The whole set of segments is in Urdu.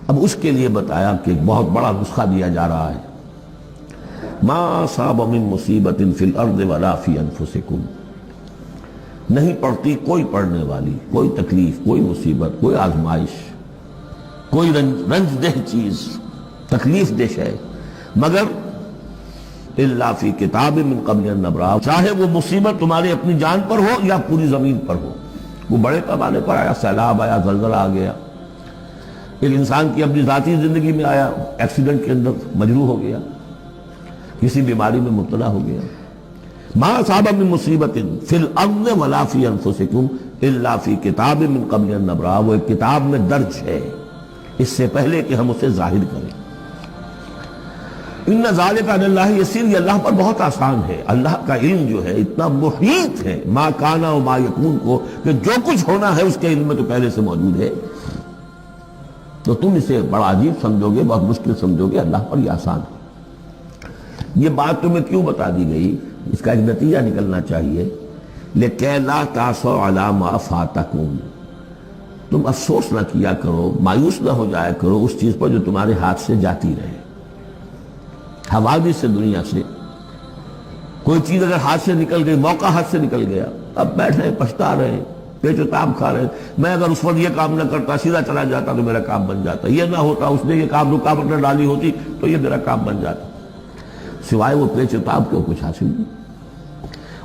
اب اس کے لیے بتایا کہ ایک بہت بڑا نسخہ دیا جا رہا ہے، ما اصاب من مصیبت فی الارض ولا فی انفسکم، نہیں پڑتی کوئی پڑنے والی کوئی تکلیف، کوئی مصیبت، کوئی آزمائش، کوئی رنج دہ چیز، تکلیف دہ شے، مگر الا فی کتاب من قبل ان نبرأ، چاہے وہ مصیبت تمہاری اپنی جان پر ہو یا پوری زمین پر ہو، وہ بڑے پیمانے پر آیا، سیلاب آیا، زلزلہ آ گیا، ایک انسان کی اپنی ذاتی زندگی میں آیا، ایکسیڈنٹ کے اندر مجروح ہو گیا، کسی بیماری میں مبتلا ہو گیا، ما اصاب من مصیبت فی الارض ولا فی انفسکم الا فی کتاب من قبل ان نبرأ، وہ ایک کتاب میں درج ہے اس سے پہلے کہ ہم اسے ظاہر کریں۔ ان ذالک علی اللہ یسیر، یہ اللہ پر بہت آسان ہے، اللہ کا علم جو ہے اتنا محیط ہے ما کانا و ما یکون کو، کہ جو کچھ ہونا ہے اس کے علم میں تو پہلے سے موجود ہے، تو تم اسے بڑا عجیب سمجھو گے، بہت مشکل سمجھو گے، اللہ پر یہ آسان ہے۔ یہ بات تمہیں کیوں بتا دی گئی؟ اس کا ایک نتیجہ نکلنا چاہیے، لِكَيْ لَا تَأْسَوْا عَلَىٰ مَا فَاتَكُمْ، تم افسوس نہ کیا کرو، مایوس نہ ہو جایا کرو اس چیز پر جو تمہارے ہاتھ سے جاتی رہے۔ حوادث سے، دنیا سے کوئی چیز اگر ہاتھ سے نکل گئی، موقع ہاتھ سے نکل گیا، اب بیٹھے ہیں پچھتا رہے ہیں، پیچ و تاب کھا رہے ہیں، میں اگر اس وقت یہ کام نہ کرتا، سیدھا چلا جاتا تو میرا کام بن جاتا، یہ نہ ہوتا، اس نے یہ کام رکاوٹ نہ ڈالی ہوتی تو یہ میرا کام بن جاتا، سوائے وہ پیچ و تاب کے کچھ حاصل نہیں۔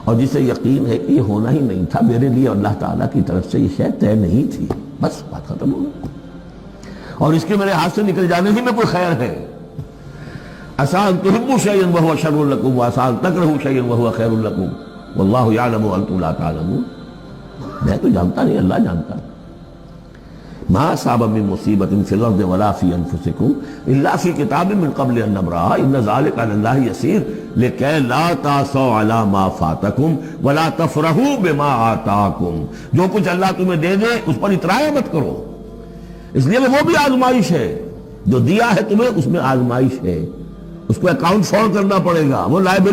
اور جسے یقین ہے کہ یہ ہونا ہی نہیں تھا میرے لیے، اللہ تعالیٰ کی طرف سے یہ شے طے نہیں تھی، بس بات ختم ہو گئی، اور اس کے میرے ہاتھ سے نکل جانے ہی میں کوئی خیر ہے۔ عسیٰ ان تحبوا شیئا وہو شر لکم وعسیٰ ان تکرہوا شیئا وہو خیر لکم واللہ یعلم وانتم لا تعلمون، میں تو جانتا نہیں، اللہ جانتا۔ ما اصاب من مصیبت فی الارض ولا فی انفسکم الا فی کتاب من قبل ان نبرأ ان ذلک علی اللہ یسیر لکی لا تأسوا علی ما فاتکم ولا تفرحوا بما آتاکم، جو کچھ اللہ تمہیں دے دے اس پر اترایا مت کرو، اس لیے وہ بھی آزمائش ہے، جو دیا ہے تمہیں اس میں آزمائش ہے، اس کو اکاؤنٹ فور کرنا پڑے گا، وہ لائبل